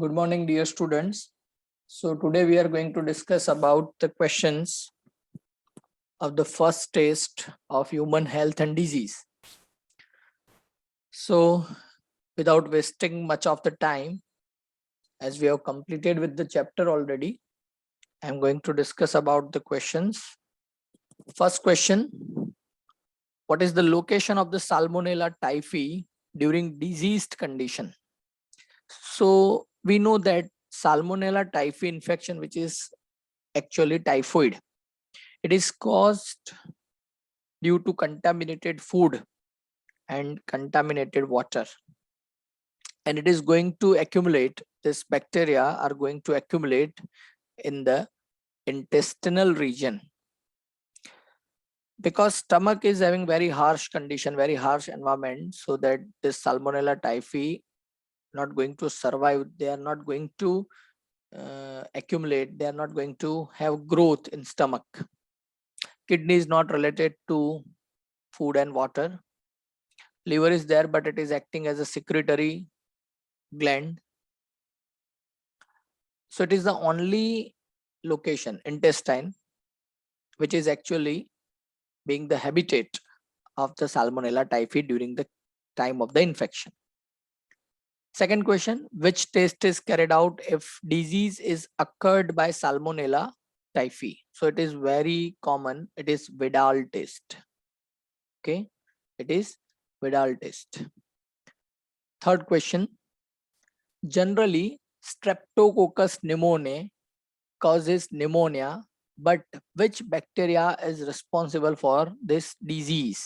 Good morning, dear students. So today we are going to discuss about the questions of the first test of human health and disease. So without wasting much of the time, as we have completed with the chapter already, I'm going to discuss about the questions. First question: what is the location of the Salmonella typhi during diseased condition? So we know that Salmonella typhi infection, which is actually typhoid, it is caused due to contaminated food and contaminated water, and it is going to accumulate, this bacteria are going to accumulate in the intestinal region, because stomach is having very harsh condition, very harsh environment, so that this Salmonella typhi not going to survive, they are not going to accumulate, they are not going to have growth in stomach. Kidney is not related to food and water. Liver is there, but it is acting as a secretory gland. So it is the only location, intestine, which is actually being the habitat of the Salmonella typhi during the time of the infection. Second question: which test is carried out if disease is occurred by Salmonella typhi? So it is very common. It is Vidal test. Okay, it is Vidal test. Third question: generally, Streptococcus pneumoniae causes pneumonia, but which bacteria is responsible for this disease?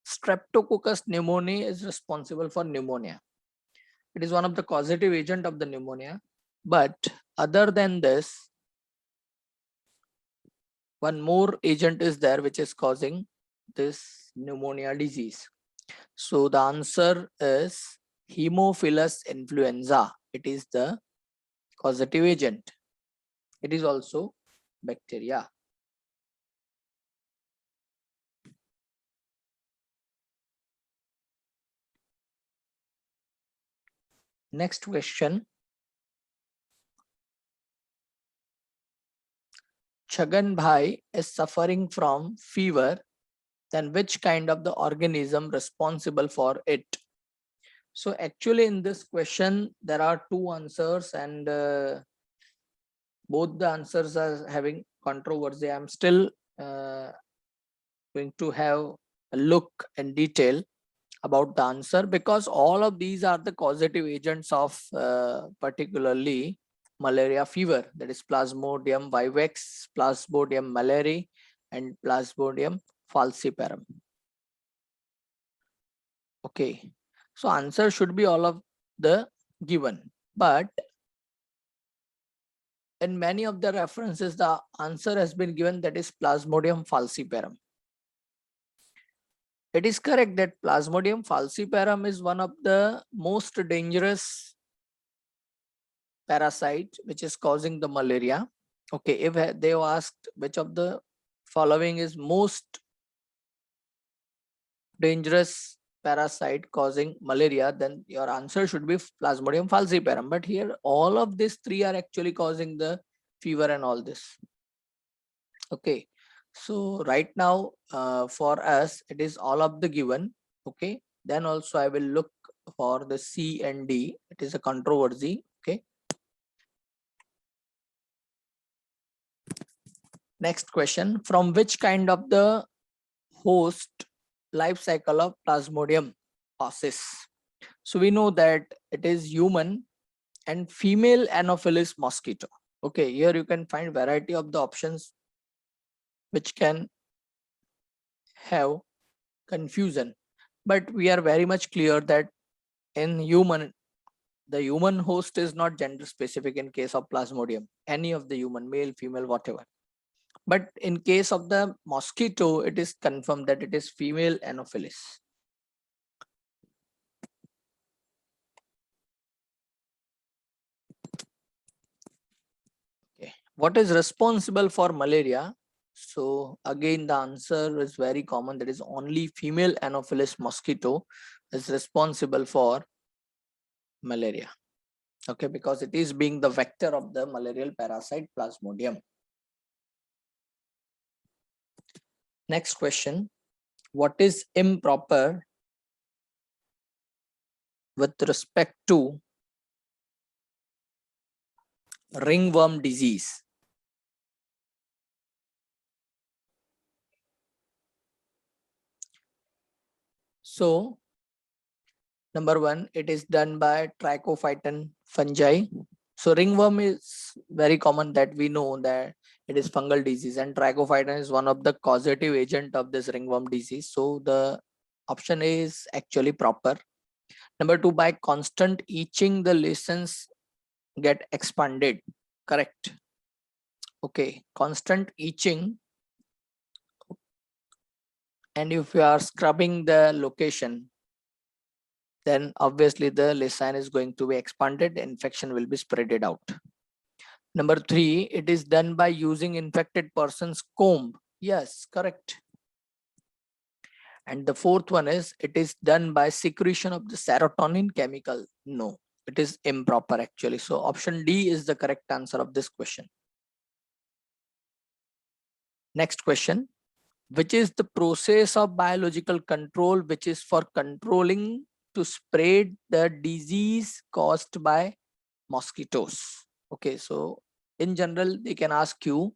Streptococcus pneumoniae is responsible for pneumonia. It is one of the causative agent of the pneumonia, but other than this, one more agent is there which is causing this pneumonia disease. So the answer is Haemophilus influenza. It is the causative agent. It is also bacteria. Next question: Chhagan Bhai is suffering from fever, then which kind of the organism responsible for it? So actually in this question there are two answers, and both the answers are having controversy. I'm still going to have a look in detail about the answer, because all of these are the causative agents of particularly malaria fever, that is Plasmodium vivax, Plasmodium malariae, and Plasmodium falciparum. Okay, so answer should be all of the given, but in many of the references the answer has been given, that is Plasmodium falciparum. It is correct that Plasmodium falciparum is one of the most dangerous parasite which is causing the malaria. Okay, if they were asked which of the following is most dangerous parasite causing malaria, then your answer should be Plasmodium falciparum. But here all of these three are actually causing the fever and all this. Okay, so right now for us it is all of the given. Okay, then also I will look for the C and D. It is a controversy. Okay, next question: from which kind of the host life cycle of Plasmodium passes? So we know that it is human and female Anopheles mosquito. Okay, here you can find variety of the options which can have confusion, but we are very much clear that in human, the human host is not gender specific in case of Plasmodium, any of the human, male, female, whatever. But in case of the mosquito, it is confirmed that it is female Anopheles. Okay, what is responsible for malaria? So again the answer is very common, that is only female Anopheles mosquito is responsible for malaria. Okay, because it is being the vector of the malarial parasite Plasmodium. Next question. What is improper with respect to ringworm disease? So, number one, it is done by Trichophyton fungi. So, ringworm is very common that we know that it is fungal disease, and Trichophyton is one of the causative agent of this ringworm disease. So, the option is actually proper. Number two, by constant itching, the lesions get expanded. Correct. Okay, constant itching, and if you are scrubbing the location, then obviously the lesion is going to be expanded, infection will be spreaded out. Number three, it is done by using infected person's comb. Yes, correct. And the fourth one is it is done by secretion of the serotonin chemical. No, it is improper actually. So option D is the correct answer of this question. Next question. Which is the process of biological control which is for controlling to spread the disease caused by mosquitoes? Okay, so in general they can ask you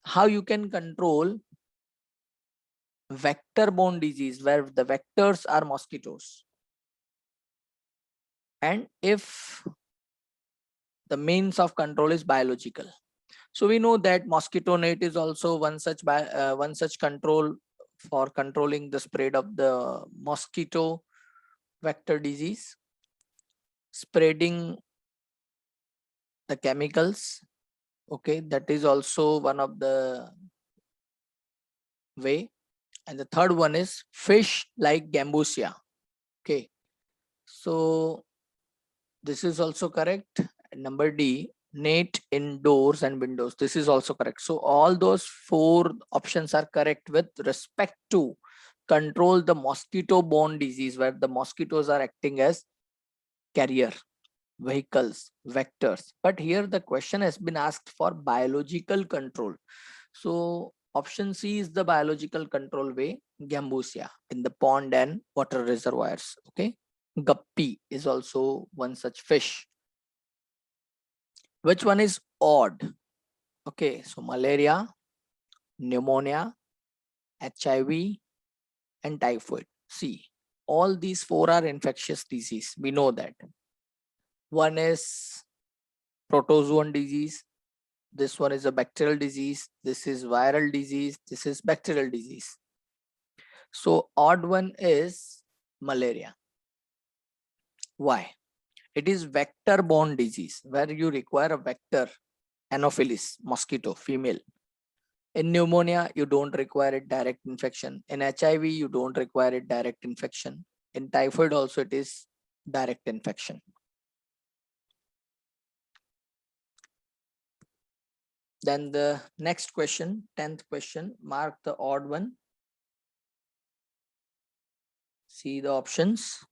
how you can control vector-borne disease where the vectors are mosquitoes, and if the means of control is biological. So we know that mosquito net is also one such control for controlling the spread of the mosquito vector disease, spreading the chemicals. Okay, that is also one of the way. And the third one is fish like Gambusia. Okay, so this is also correct. And number D, net indoors and windows. This is also correct. So all those four options are correct with respect to control the mosquito borne disease where the mosquitoes are acting as carrier, vehicles, vectors. But here the question has been asked for biological control. So option C is the biological control way, Gambusia in the pond and water reservoirs. Okay, guppy is also one such fish. Which one is odd? Okay, so malaria, pneumonia, HIV, and typhoid. See, all these four are infectious disease. We know that. One is protozoan disease. This one is a bacterial disease. This is viral disease. This is bacterial disease. So odd one is malaria. Why? It is vector-borne disease where you require a vector, Anopheles, mosquito, female. In pneumonia, you don't require a direct infection. In HIV, you don't require a direct infection. In typhoid also, it is direct infection. Then the next question, 10th question, mark the odd one. See the options.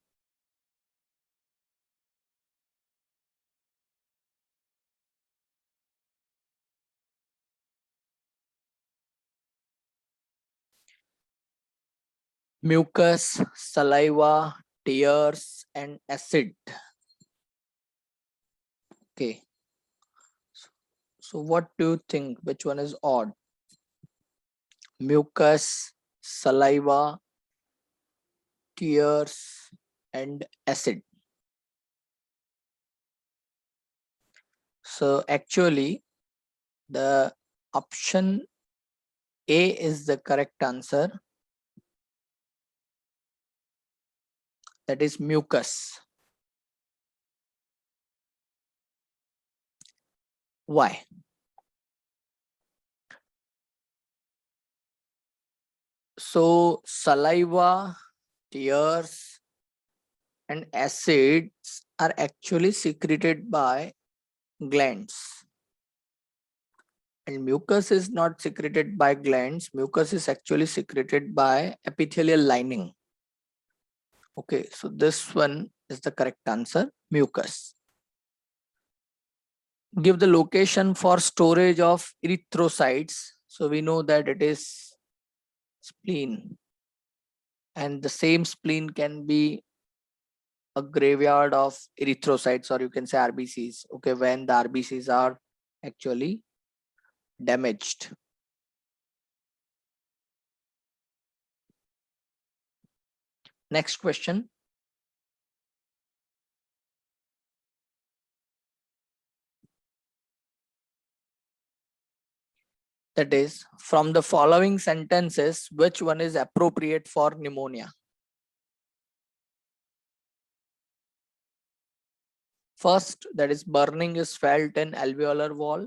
Mucus, saliva, tears, and acid. Okay. So what do you think? Which one is odd? Mucus, saliva, tears, and acid. So actually, the option A is the correct answer. That is mucus. Why? So saliva, tears, and acids are actually secreted by glands. And mucus is not secreted by glands. Mucus is actually secreted by epithelial lining. Okay, so this one is the correct answer, mucus. Give the location for storage of erythrocytes. So we know that it is spleen, and the same spleen can be a graveyard of erythrocytes, or you can say RBCs. Okay, when the RBCs are actually damaged. Next question. That is, from the following sentences, which one is appropriate for pneumonia? First, that is burning is felt in alveolar wall.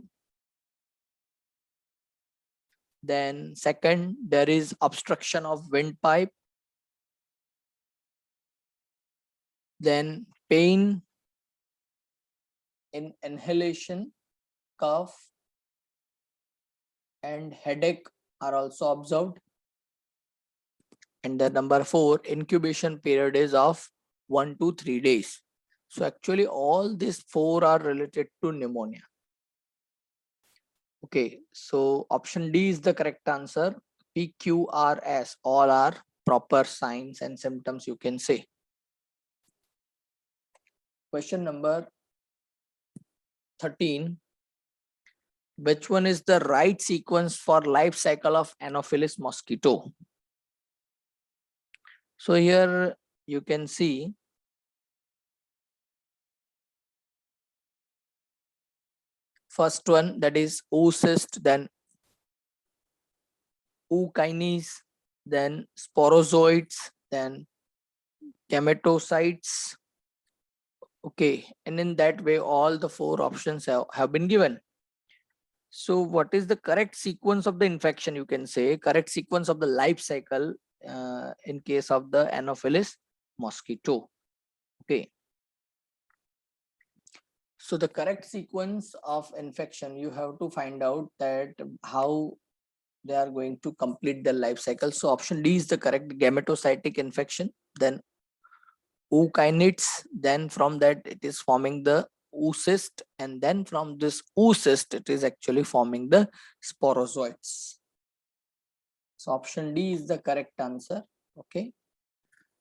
Then second, there is obstruction of windpipe. Then pain in inhalation, cough, and headache are also observed. And the number 4, incubation period is of 1 to 3 days. So actually all these 4 are related to pneumonia. Okay, so option D is the correct answer. PQRS, all are proper signs and symptoms, you can say. Question number 13. Which one is the right sequence for life cycle of Anopheles mosquito? So here you can see first one, that is oocyst, then ookinase, then sporozoites, then gametocytes. Okay, and in that way all the 4 options have been given. So what is the correct sequence of the infection? You can say correct sequence of the life cycle in case of the Anopheles mosquito. Okay. So the correct sequence of infection, you have to find out that how they are going to complete their life cycle. So option D is the correct, gametocytic infection, then ookinates, then from that it is forming the oocyst, and then from this oocyst it is actually forming the sporozoites. So option D is the correct answer. Okay.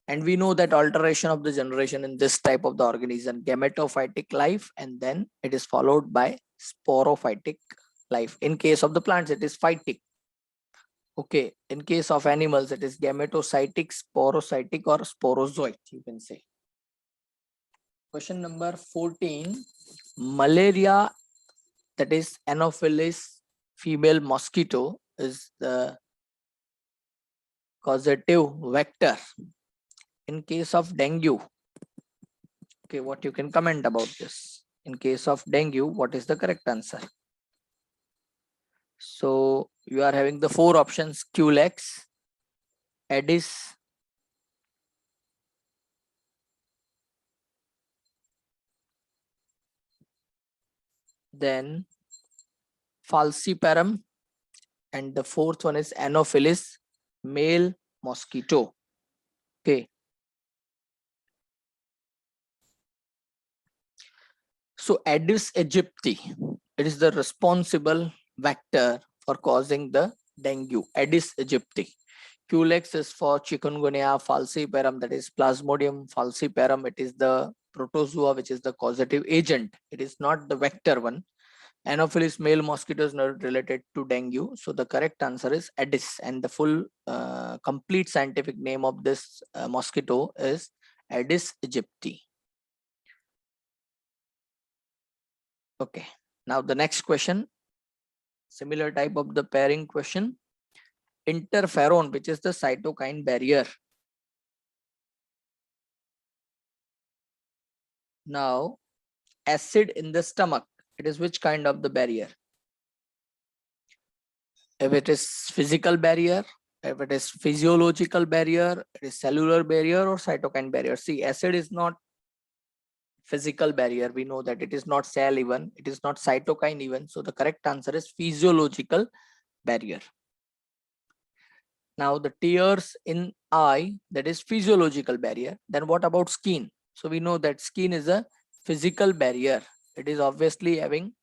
And we know that alteration of the generation in this type of the organism, gametophytic life, and then it is followed by sporophytic life. In case of the plants, it is phytic. Okay. In case of animals, it is gametocytic, sporocytic, or sporozoite, you can say. Question number 14. Malaria, that is Anopheles female mosquito, is the causative vector. In case of dengue, okay, what you can comment about this? In case of dengue, what is the correct answer? So you are having the 4 options: Culex, Aedes, then Falciparum, and the 4th one is Anopheles male mosquito. Okay. So Aedes aegypti, it is the responsible vector for causing the dengue. Aedes aegypti. Culex is for chikungunya. Falciparum, that is Plasmodium falciparum, it is the protozoa which is the causative agent. It is not the vector one. Anopheles male mosquito is not related to dengue. So the correct answer is Aedes, and the full complete scientific name of this mosquito is Aedes aegypti. Okay, now the next question, similar type of the pairing question. Interferon, which is the cytokine barrier. Now, acid in the stomach, it is which kind of the barrier? If it is physical barrier, if it is physiological barrier, it is cellular barrier or cytokine barrier. See, acid is not physical barrier. We know that it is not cell even, it is not cytokine even. So the correct answer is physiological barrier. Now the tears in eye, that is physiological barrier. Then what about skin? So we know that skin is a physical barrier. It is obviously having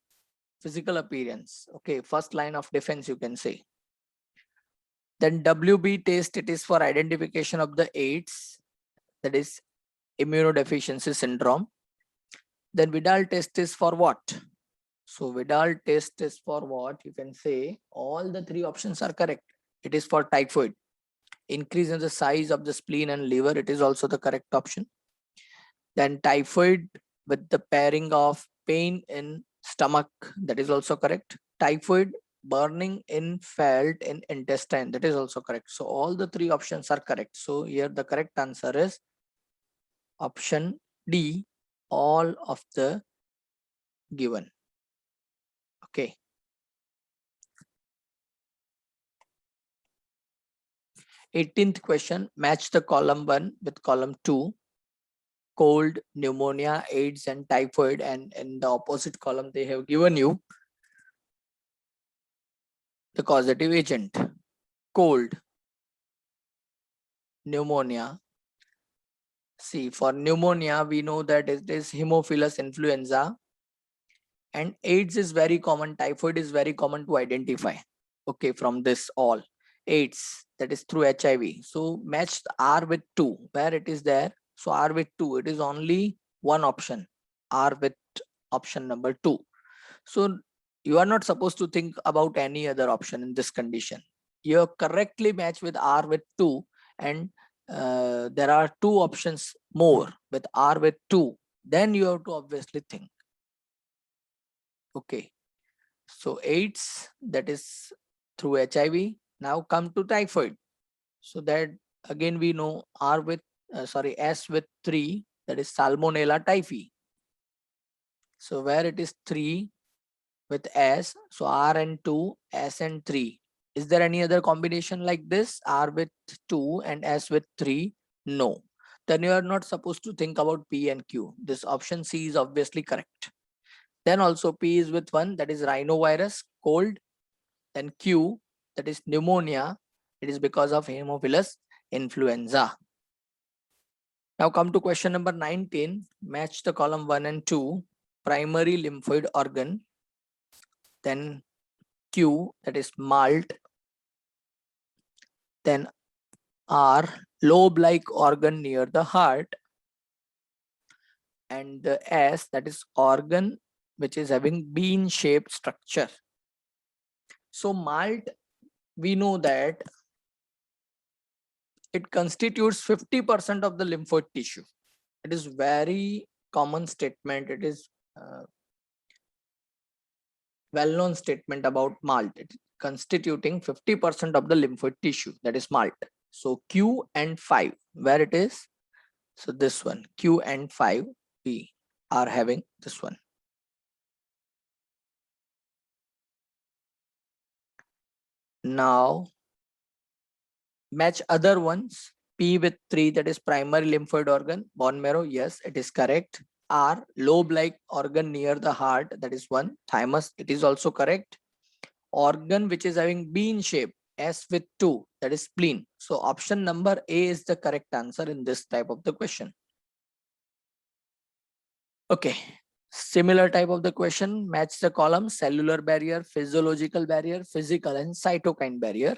physical appearance. Okay, first line of defense, you can say. Then WB test, it is for identification of the AIDS, that is immunodeficiency syndrome. Then Vidal test is for what? So Vidal test is for what? You can say all the three options are correct. It is for typhoid. Increase in the size of the spleen and liver, it is also the correct option. Then typhoid with the pairing of pain in stomach, that is also correct. Typhoid burning in felt in intestine, that is also correct. So all the three options are correct. So here the correct answer is option D, all of the given. Okay. 18th question, match the column 1 with column 2. Cold, pneumonia, AIDS and typhoid, and in the opposite column they have given you the causative agent. Cold, pneumonia. See, for pneumonia we know that it is Haemophilus influenza, and AIDS is very common, typhoid is very common to identify. Okay, from this all AIDS, that is through HIV. So match R with 2 where it is there. So R with 2, it is only one option, R with option number 2. So you are not supposed to think about any other option in this condition. You correctly match with R with 2, and there are two options more with R with 2. Then you have to obviously think. Okay. So AIDS, that is through HIV. Now come to typhoid. So that again we know R with S with 3, that is Salmonella typhi. So where it is 3 with S, so R and 2, S and 3. Is there any other combination like this? R with 2 and S with 3? No. Then you are not supposed to think about P and Q. This option C is obviously correct. Then also P is with 1, that is rhinovirus, cold. Then Q, that is pneumonia. It is because of Haemophilus influenza. Now come to question number 19. Match the column 1 and 2. Primary lymphoid organ. Then Q, that is malt. Then R, lobe-like organ near the heart. And the S, that is organ which is having bean-shaped structure. So malt, we know that it constitutes 50% of the lymphoid tissue. It is very common statement. It is well-known statement about malt. It constituting 50% of the lymphoid tissue, that is malt. So Q and 5, where it is? So this one, Q and 5, we are having this one. Now match other ones. P with 3, that is primary lymphoid organ, bone marrow. Yes, it is correct. R, lobe-like organ near the heart, that is 1. Thymus, it is also correct. Organ which is having bean shape, S with 2, that is spleen. So option number A is the correct answer in this type of the question. Okay, similar type of the question, match the column cellular barrier, physiological barrier, physical and cytokine barrier.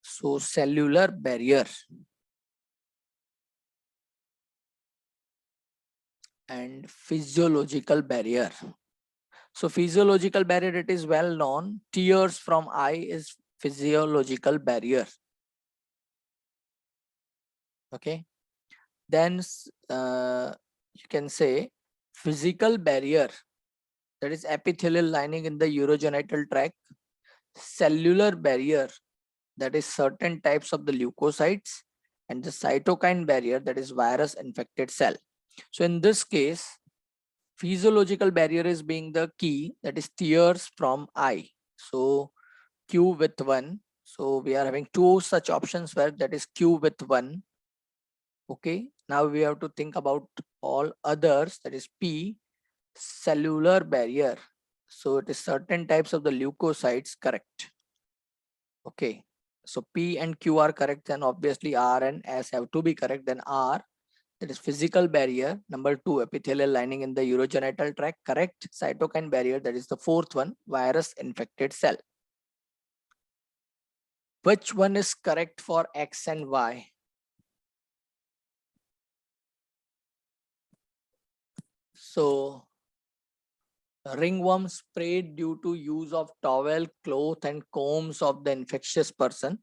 So cellular barrier and physiological barrier. So physiological barrier, it is well known. Tears from eye is physiological barrier. Okay. Then you can say physical barrier, that is epithelial lining in the urogenital tract. Cellular barrier, that is certain types of the leukocytes. And the cytokine barrier, that is virus infected cell. So in this case, physiological barrier is being the key, that is tears from eye. So Q with 1. So we are having two such options where that is Q with 1. Okay, now we have to think about all others, that is P, cellular barrier. So it is certain types of the leukocytes, correct. Okay, so P and Q are correct, then obviously R and S have to be correct. Then R, that is physical barrier. Number 2, epithelial lining in the urogenital tract, correct. Cytokine barrier, that is the fourth one, virus infected cell. Which one is correct for X and Y? So ringworm spread due to use of towel, cloth and combs of the infectious person.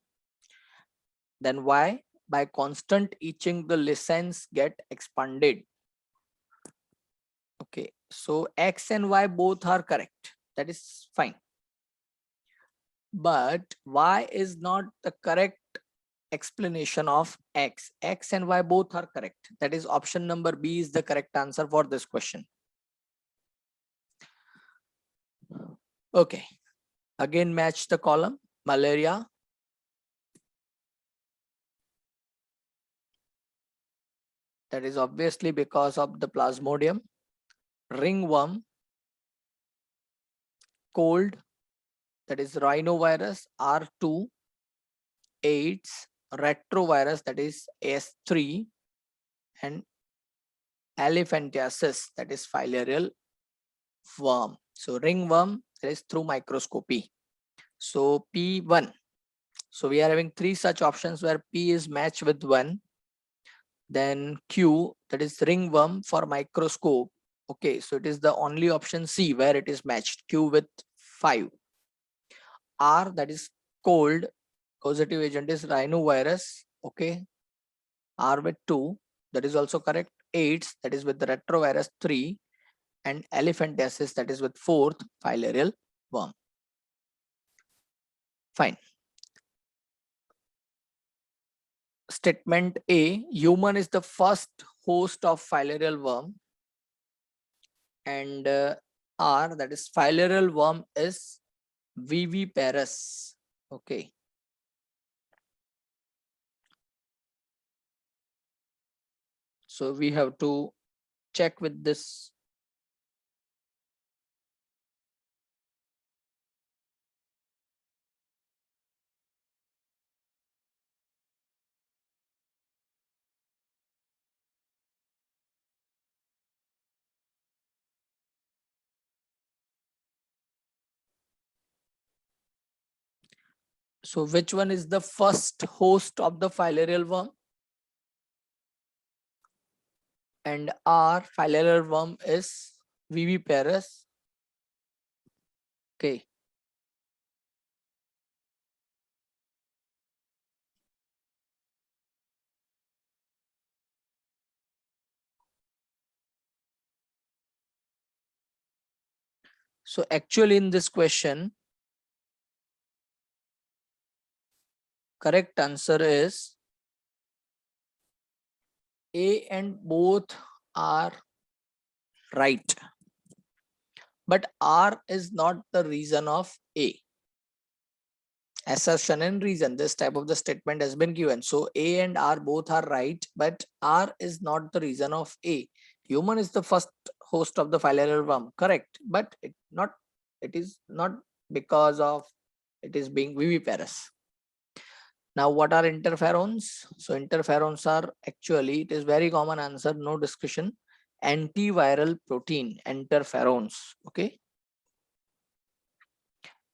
Then why? By constant itching, the lysans get expanded. Okay, so X and Y both are correct. That is fine. But Y is not the correct explanation of X. X and Y both are correct. That is option number B is the correct answer for this question. Okay, again match the column. Malaria, that is obviously because of the plasmodium. Ringworm, cold, that is rhinovirus R2, AIDS, retrovirus, that is S3, and elephantiasis, that is filarial worm. So ringworm, that is through microscopy. So P1. So we are having three such options where P is matched with 1. Then Q, that is ringworm for microscope. Okay, so it is the only option C where it is matched, Q with 5. R, that is cold, causative agent is rhinovirus. Okay, R with 2, that is also correct. AIDS, that is with the retrovirus 3, and elephantiasis, that is with 4th, filarial worm. Fine. Statement A, human is the first host of filarial worm, and R, that is filarial worm, is viviparous. Okay. So we have to check with this. So which one is the first host of the filarial worm? And R, filarial worm, is viviparous. Okay. So actually in this question, correct answer is A, and both are right. But R is not the reason of A. Assertion and reason, this type of the statement has been given. So A and R both are right, but R is not the reason of A. Human is the first host of the filarial worm, correct, but it is not because of it is being viviparous. Now what are interferons? So interferons are actually, it is very common answer, no discussion, antiviral protein, interferons. Okay.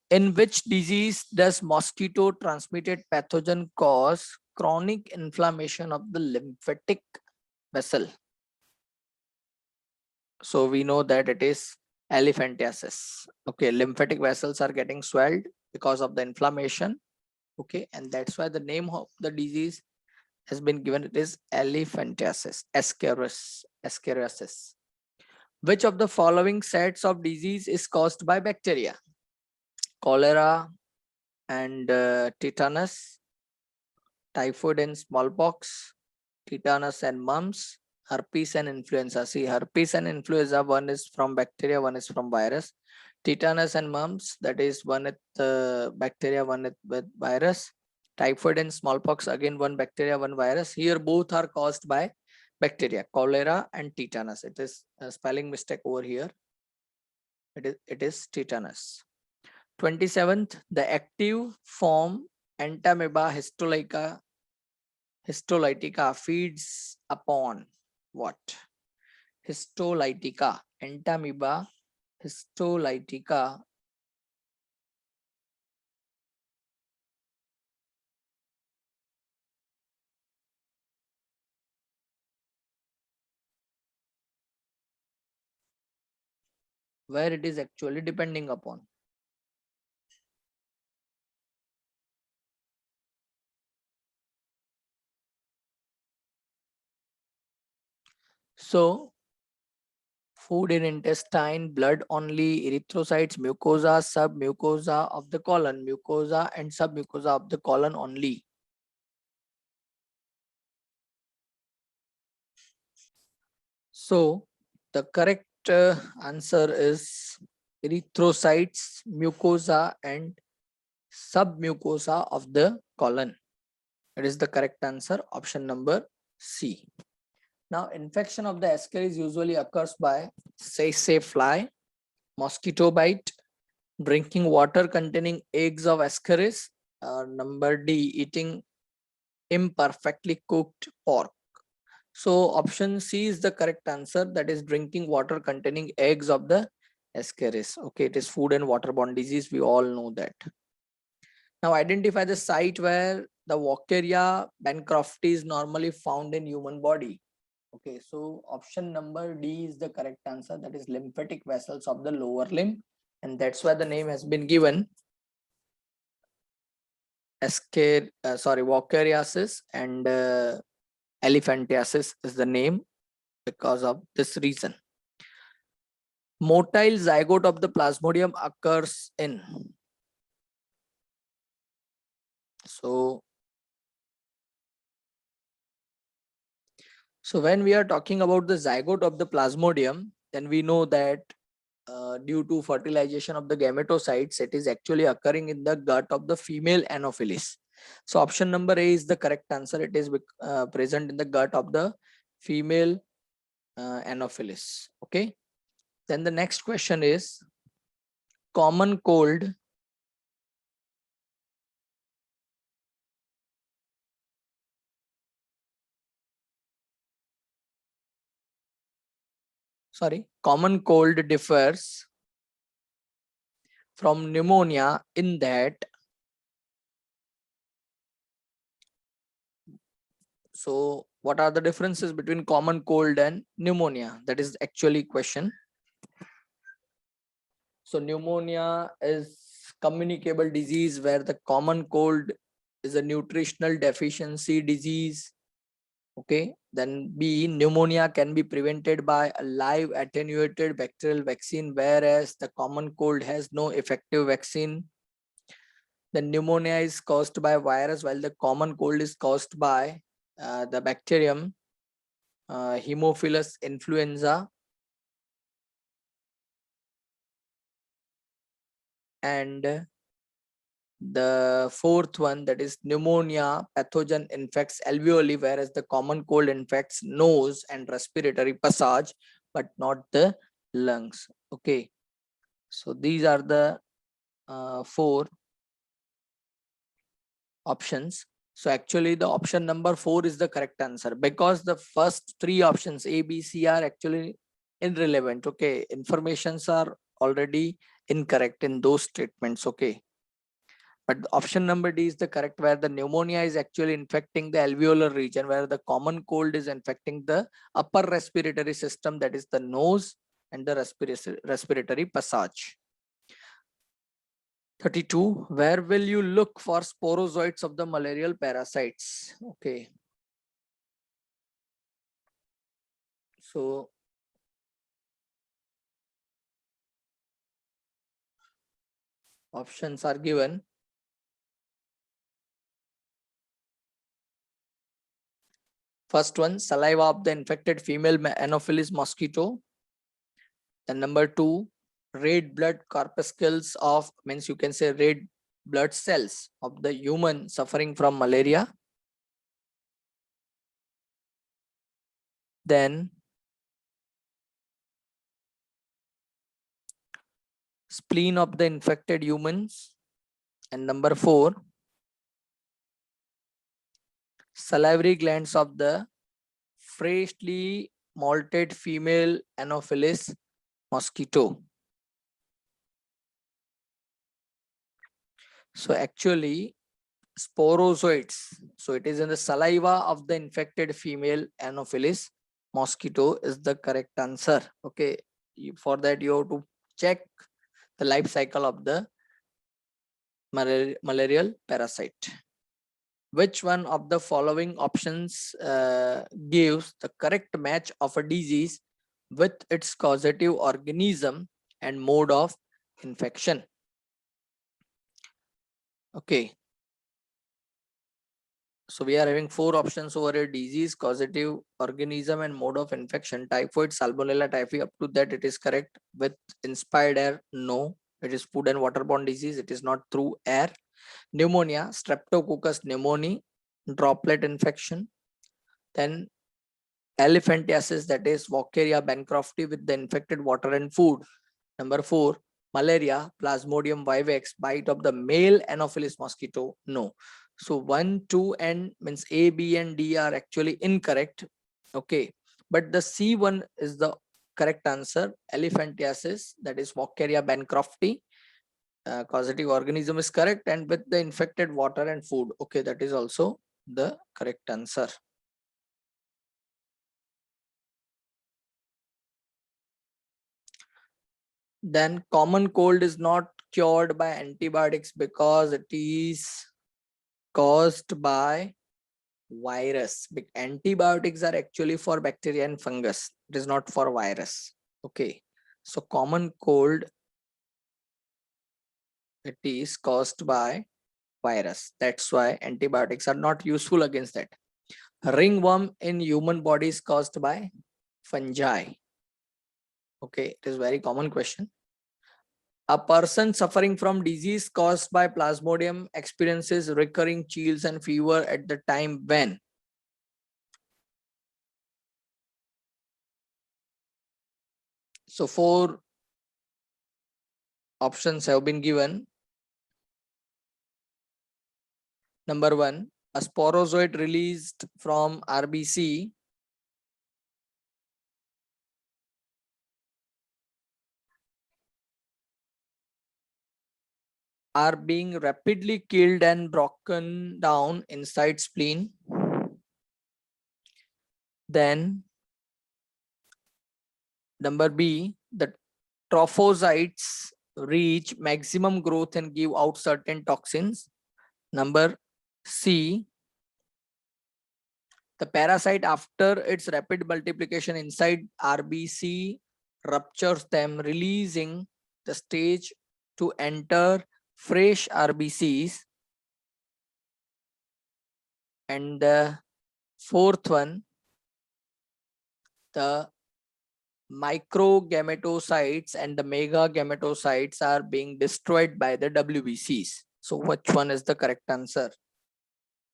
In which disease does mosquito transmitted pathogen cause chronic inflammation of the lymphatic vessel? So we know that it is elephantiasis. Okay, lymphatic vessels are getting swelled because of the inflammation. Okay, and that's why the name of the disease has been given. It is elephantiasis, ascariasis. Which of the following sets of disease is caused by bacteria? Cholera and tetanus, typhoid and smallpox, tetanus and mumps, herpes and influenza. See, herpes and influenza, one is from bacteria, one is from virus. Tetanus and mumps, that is one with bacteria, one with virus. Typhoid and smallpox, again one bacteria, one virus. Here both are caused by bacteria, cholera and tetanus. It is a spelling mistake over here. It is tetanus. 27th, the active form Entamoeba histolytica feeds upon. what? Histolytica, Entamoeba histolytica. Where it is actually depending upon. So food in intestine, blood only, erythrocytes, mucosa, submucosa of the colon, mucosa and submucosa of the colon only. So the correct answer is erythrocytes, mucosa and submucosa of the colon. It is the correct answer, option number C. Now, infection of the ascaris usually occurs by say fly, mosquito bite, drinking water containing eggs of ascaris, number D, eating imperfectly cooked pork. So option C is the correct answer, that is drinking water containing eggs of the ascaris. Okay, it is food and waterborne disease, we all know that. Now identify the site where the Walkeria bancrofti is normally found in human body. Okay, so option number D is the correct answer, that is lymphatic vessels of the lower limb, and that's why the name has been given Walkeriasis, and elephantiasis is the name because of this reason. Motile zygote of the plasmodium occurs in. So when we are talking about the zygote of the plasmodium, then we know that due to fertilization of the gametocytes, it is actually occurring in the gut of the female Anopheles. So option number A is the correct answer. It is present in the gut of the female Anopheles. Okay. Then the next question is common cold. Common cold differs from pneumonia in that. So what are the differences between common cold and pneumonia? That is actually question. So pneumonia is communicable disease where the common cold is a nutritional deficiency disease. Okay. Then B, pneumonia can be prevented by a live attenuated bacterial vaccine, whereas the common cold has no effective vaccine. The pneumonia is caused by virus, while the common cold is caused by the bacterium Haemophilus influenza. And the fourth one, that is pneumonia pathogen infects alveoli, whereas the common cold infects nose and respiratory passage, but not the lungs. Okay, so these are the four options. So actually the option number 4 is the correct answer, because the first three options A, B, C are actually irrelevant. Okay, informations are already incorrect in those statements. Okay, but option number D is the correct, where the pneumonia is actually infecting the alveolar region, where the common cold is infecting the upper respiratory system, that is the nose and the respiratory passage. 32. Where will you look for sporozoites of the malarial parasites? Okay. So options are given. First one, saliva of the infected female Anopheles mosquito. Then number 2, red blood corpuscles of, means you can say red blood cells of the human suffering from malaria. Then spleen of the infected humans. And number 4, salivary glands of the freshly molted female Anopheles mosquito? So actually sporozoites. So it is in the saliva of the infected female Anopheles mosquito is the correct answer. Okay. For that you have to check the life cycle of the malarial parasite. Which one of the following options gives the correct match of a disease with its causative organism and mode of infection? Okay. So we are having 4 options over here: disease, causative organism, and mode of infection. Typhoid, Salmonella typhi, up to that it is correct. With inspired air, no. It is food and waterborne disease. It is not through air. Pneumonia, Streptococcus pneumoniae, droplet infection. Then elephantiasis, that is Vaucheria bancrofti with the infected water and food. Number 4, malaria, Plasmodium vivax, bite of the male Anopheles mosquito, no. So 1, 2 and means A, B and D are actually incorrect. Okay, but the C1 is the correct answer. Elephantiasis, that is Vaucheria bancrofti, causative organism is correct, and with the infected water and food, okay, that is also the correct answer. Then common cold is not cured by antibiotics because it is caused by virus. Antibiotics are actually for bacteria and fungus. It is not for virus. Okay. So common cold, it is caused by virus. That's why antibiotics are not useful against that. Ringworm in human body is caused by fungi. Okay, it is very common question. A person suffering from disease caused by Plasmodium experiences recurring chills and fever at the time when? So 4 options have been given. Number 1, a sporozoid released from RBC are being rapidly killed and broken down inside spleen. Then number B, the trophozoites reach maximum growth and give out certain toxins. Number C, the parasite after its rapid multiplication inside RBC ruptures them, releasing the stage to enter fresh RBCs. And the 4th one, the microgametocytes and the megagametocytes are being destroyed by the WBCs. So which one is the correct answer?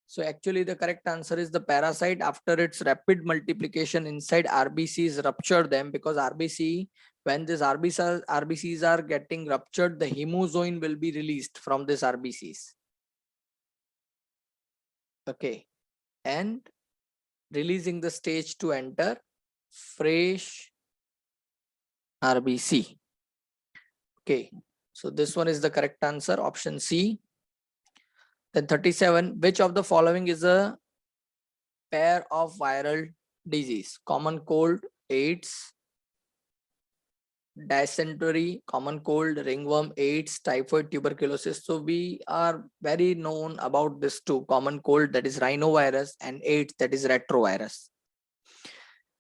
So actually the correct answer is the parasite after its rapid multiplication inside RBCs rupture them, because RBC, when this RBCs are getting ruptured, the hemozoin will be released from this RBCs. Okay, and releasing the stage to enter fresh RBC. Okay, so this one is the correct answer, option C. Then 37, which of the following is a pair of viral disease? Common cold, AIDS, dysentery, common cold, ringworm, AIDS, typhoid, tuberculosis. So we are very known about this two: common cold, that is rhinovirus, and AIDS, that is retrovirus.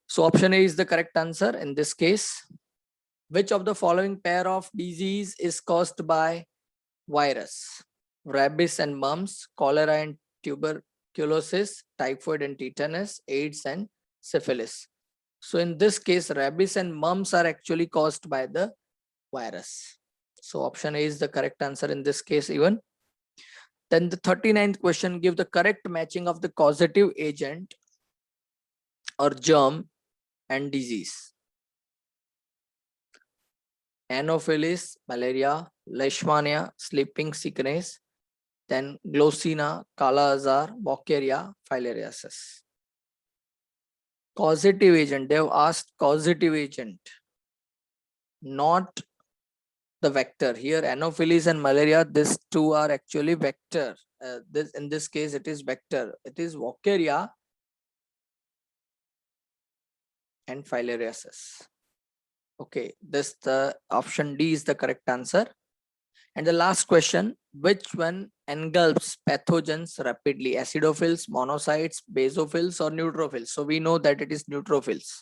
So option A is the correct answer in this case. Which of the following pair of disease is caused by virus? Rabies and mumps, cholera and tuberculosis, typhoid and tetanus, AIDS and syphilis. So in this case, rabies and mumps are actually caused by the virus. So option A is the correct answer in this case even. Then the 39th question, give the correct matching of the causative agent or germ and disease. Anopheles, malaria, leishmania, sleeping sickness, then Glossina, Kala Azar, Vaucheria, filariasis. Causative agent. They have asked causative agent, not the vector. Here, Anopheles and malaria, these two are actually vector. In this case, it is vector. It is Vaucheria and filariasis. Okay, this the option D is the correct answer. And the last question, which one engulfs pathogens rapidly? Acidophils, monocytes, basophils, or neutrophils? So we know that it is neutrophils.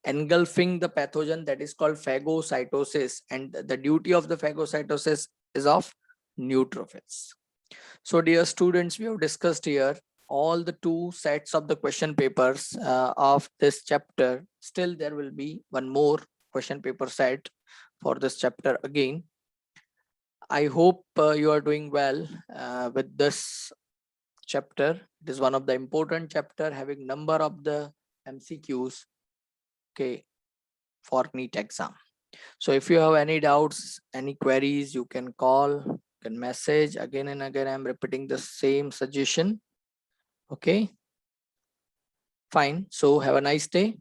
Engulfing the pathogen, that is called phagocytosis, and the duty of the phagocytosis is of neutrophils. So dear students, we have discussed here all the two sets of the question papers of this chapter. Still there will be one more question paper set for this chapter again. I hope you are doing well with this chapter. It is one of the important chapter, having number of the MCQs, okay, for NEET exam. So if you have any doubts, any queries, you can call, you can message. Again and again, I'm repeating the same suggestion. Okay, fine. So have a nice day.